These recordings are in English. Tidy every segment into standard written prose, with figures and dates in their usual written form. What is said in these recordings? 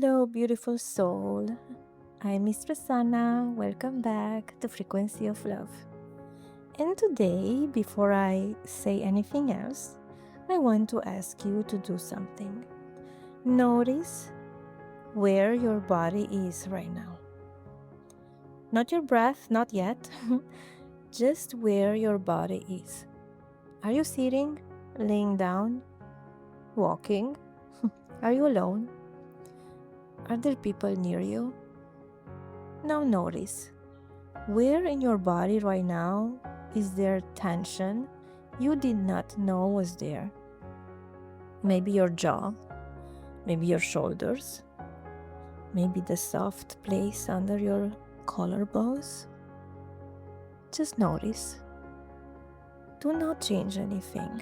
Hello, beautiful soul. I'm Mistress Ana. Welcome back to Frequency of Love. And today, before I say anything else, I want to ask you to do something. Notice where your body is right now. Not your breath, not yet. Just where your body is. Are you sitting, laying down, walking? Are you alone? Are there people near you? Now notice, where in your body right now is there tension you did not know was there? Maybe your jaw, maybe your shoulders, maybe the soft place under your collarbones. Just notice. Do not change anything.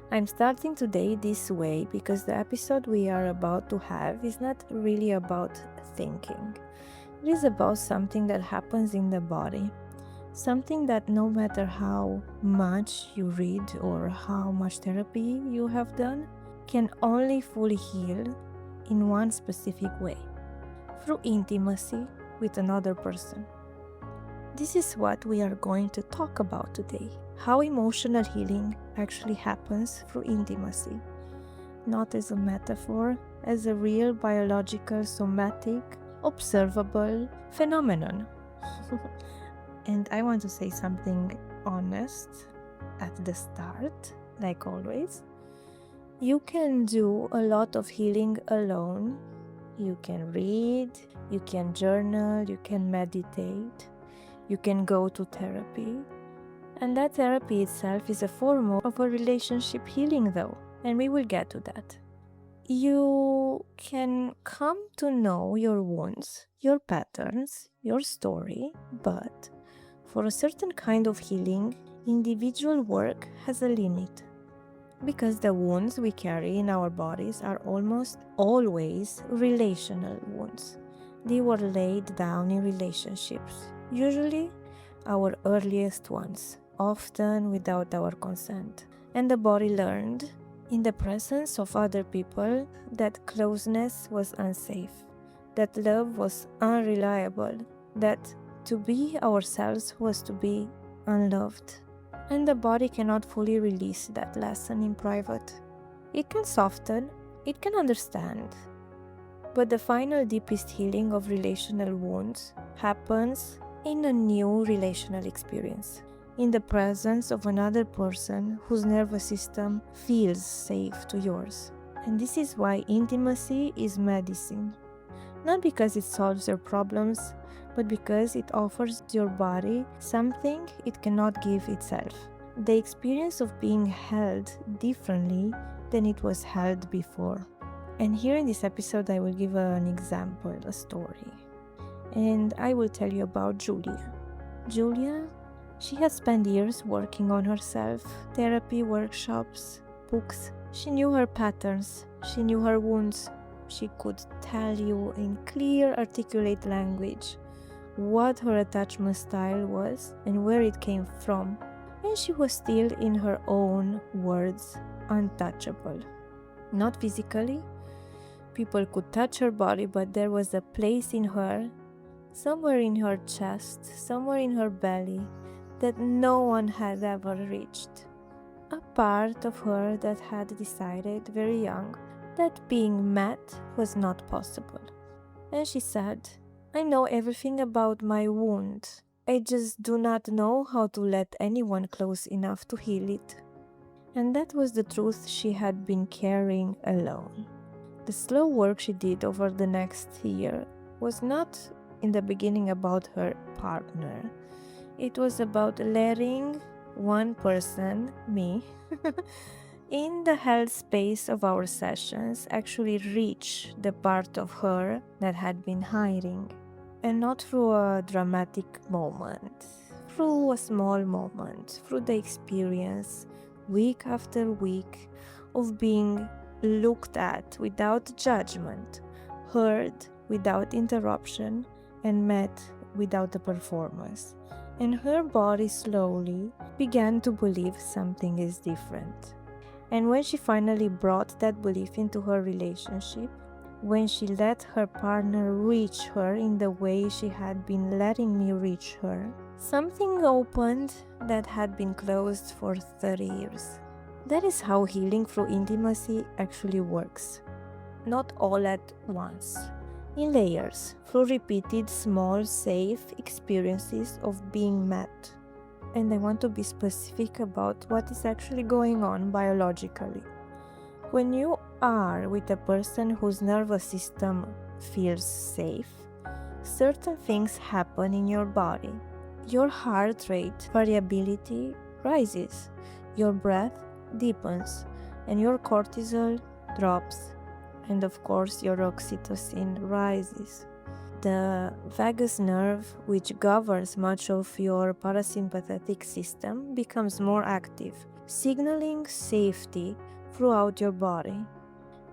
I'm starting today this way because the episode we are about to have is not really about thinking. It is about something that happens in the body. Something that no matter how much you read or how much therapy you have done, can only fully heal in one specific way, through intimacy with another person. This is what we are going to talk about today. How emotional healing actually happens through intimacy, not as a metaphor, as a real biological, somatic, observable phenomenon. And I want to say something honest at the start, like always. You can do a lot of healing alone. You can read, you can journal, you can meditate, you can go to therapy. And that therapy itself is a form of a relationship healing though, and we will get to that. You can come to know your wounds, your patterns, your story, but for a certain kind of healing, individual work has a limit. Because the wounds we carry in our bodies are almost always relational wounds. They were laid down in relationships, usually our earliest ones, often without our consent. And the body learned, in the presence of other people, that closeness was unsafe, that love was unreliable, that to be ourselves was to be unloved. And the body cannot fully release that lesson in private. It can soften, it can understand, but the final deepest healing of relational wounds happens in a new relational experience, in the presence of another person whose nervous system feels safe to yours. And this is why intimacy is medicine. Not because it solves your problems, but because it offers your body something it cannot give itself. The experience of being held differently than it was held before. And here in this episode I will give an example, a story. And I will tell you about Iulia. Iulia, she has spent years working on herself, therapy, workshops, books. She knew her patterns, she knew her wounds. She could tell you in clear, articulate language what her attachment style was and where it came from. And she was still, in her own words, untouchable. Not physically. People could touch her body, but there was a place in her, somewhere in her chest, somewhere in her belly, that no one had ever reached. A part of her that had decided very young that being met was not possible. And she said, I know everything about my wound. I just do not know how to let anyone close enough to heal it. And that was the truth she had been carrying alone. The slow work she did over the next year was not in the beginning about her partner. It was about letting one person, me, in the held space of our sessions actually reach the part of her that had been hiding. And not through a dramatic moment, through a small moment, through the experience, week after week, of being looked at without judgment, heard without interruption, and met without a performance. And her body slowly began to believe something is different. And when she finally brought that belief into her relationship, when she let her partner reach her in the way she had been letting me reach her, something opened that had been closed for 30 years. That is how healing through intimacy actually works. Not all at once. In layers, through repeated small, safe experiences of being met. And I want to be specific about what is actually going on biologically. When you are with a person whose nervous system feels safe, certain things happen in your body. Your heart rate variability rises, your breath deepens, and your cortisol drops, and of course your oxytocin rises. The vagus nerve, which governs much of your parasympathetic system, becomes more active, signaling safety throughout your body.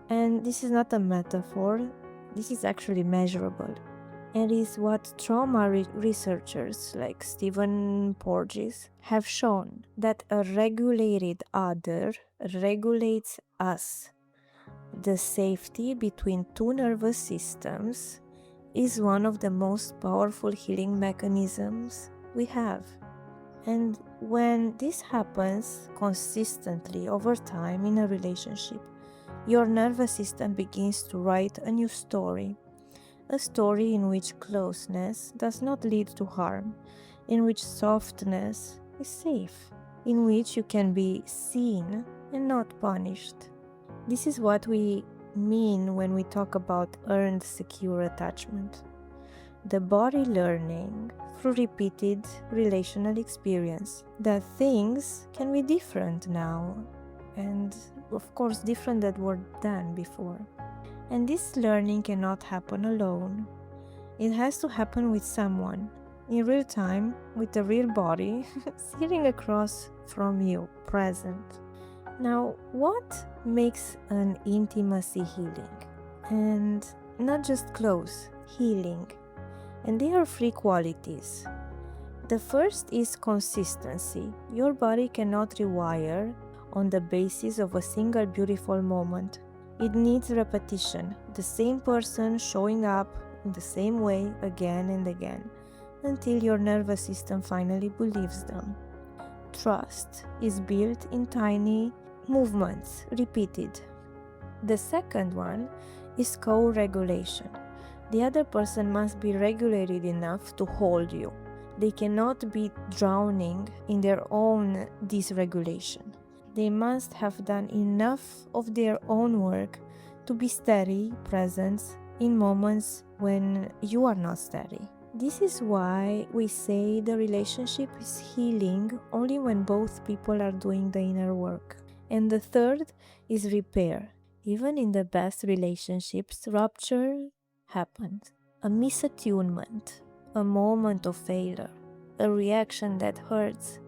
And this is not a metaphor, this is actually measurable. And is what trauma researchers like Stephen Porges have shown, that a regulated other regulates us. The safety between two nervous systems is one of the most powerful healing mechanisms we have. And when this happens consistently over time in a relationship, your nervous system begins to write a new story. A story in which closeness does not lead to harm, in which softness is safe, in which you can be seen and not punished. This is what we mean when we talk about earned secure attachment. The body learning through repeated relational experience that things can be different now, and of course different that were done before. And this learning cannot happen alone. It has to happen with someone, in real time, with a real body, sitting across from you, present. Now, what makes an intimacy healing? And not just close, healing. And there are three qualities. The first is consistency. Your body cannot rewire on the basis of a single beautiful moment. It needs repetition, the same person showing up in the same way again and again, until your nervous system finally believes them. Trust is built in tiny movements, repeated. The second one is co-regulation. The other person must be regulated enough to hold you. They cannot be drowning in their own dysregulation. They must have done enough of their own work to be steady presence in moments when you are not steady. This is why we say the relationship is healing only when both people are doing the inner work. And the third is repair. Even in the best relationships, rupture happens. A misattunement, a moment of failure, a reaction that hurts.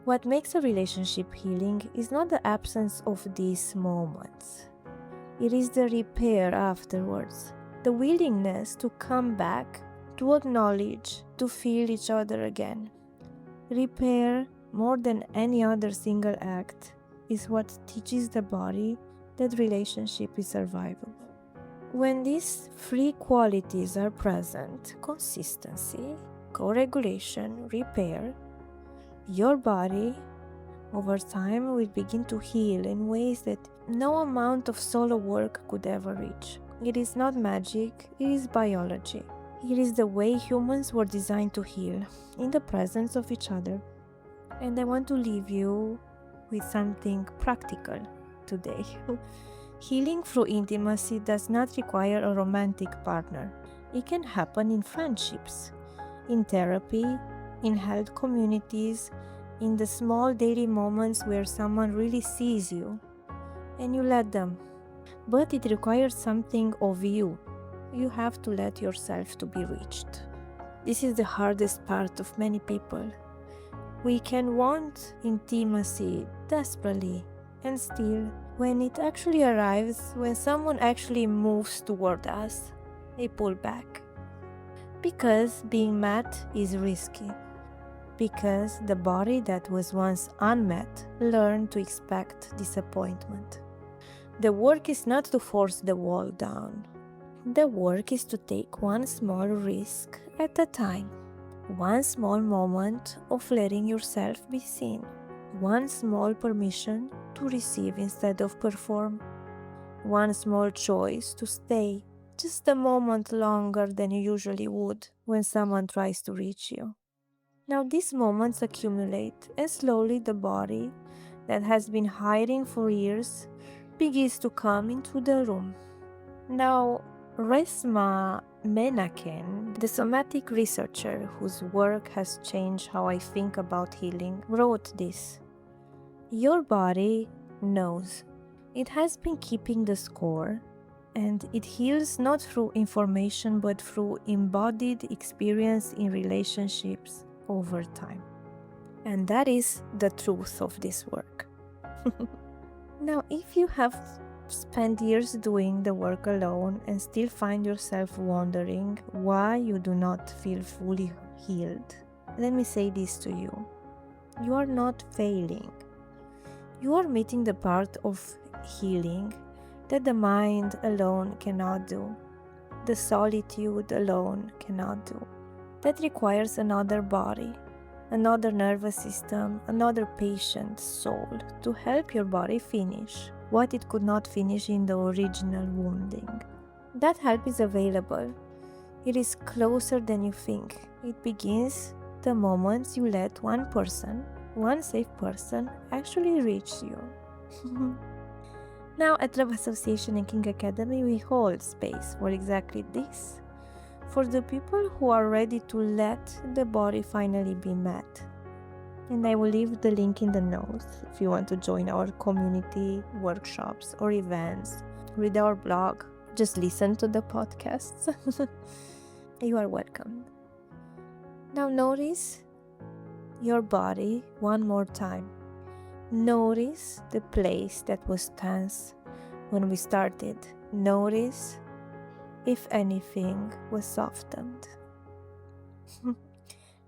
What makes a relationship healing is not the absence of these moments. It is the repair afterwards, the willingness to come back, to acknowledge, to feel each other again. Repair, more than any other single act, is what teaches the body that relationship is survivable. When these three qualities are present, consistency, co-regulation, repair, your body over time will begin to heal in ways that no amount of solo work could ever reach. It is not magic, it is biology. It is the way humans were designed to heal, in the presence of each other. And I want to leave you with something practical today. Healing through intimacy does not require a romantic partner. It can happen in friendships, in therapy, in health communities, in the small daily moments where someone really sees you and you let them. But it requires something of you. You have to let yourself to be reached. This is the hardest part of many people. We can want intimacy desperately, and still, when it actually arrives, when someone actually moves toward us, they pull back. Because being met is risky. Because the body that was once unmet learned to expect disappointment. The work is not to force the wall down. The work is to take one small risk at a time, one small moment of letting yourself be seen, one small permission to receive instead of perform, one small choice to stay just a moment longer than you usually would when someone tries to reach you. Now, these moments accumulate, and slowly the body that has been hiding for years begins to come into the room. Now, Resma Menaken, the somatic researcher whose work has changed how I think about healing, wrote this. Your body knows. It has been keeping the score, and it heals not through information but through embodied experience in relationships over time. And that is the truth of this work. Now, if you have spent years doing the work alone and still find yourself wondering why you do not feel fully healed, let me say this to you. You are not failing. You are meeting the part of healing that the mind alone cannot do, the solitude alone cannot do. That requires another body, another nervous system, another patient soul to help your body finish what it could not finish in the original wounding. That help is available. It is closer than you think. It begins the moment you let one person, one safe person, actually reach you. Now, at Love Association and King Academy, we hold space for exactly this. For the people who are ready to let the body finally be met. And I will leave the link in the notes if you want to join our community, workshops, or events. Read our blog, just listen to the podcasts. You are welcome. Now notice your body one more time. Notice the place that was tense when we started. Notice if anything was softened.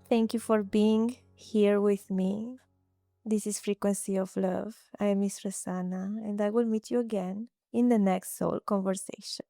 Thank you for being here with me. This is Frequency of Love. I am Mistress Ana, and I will meet you again in the next soul conversation.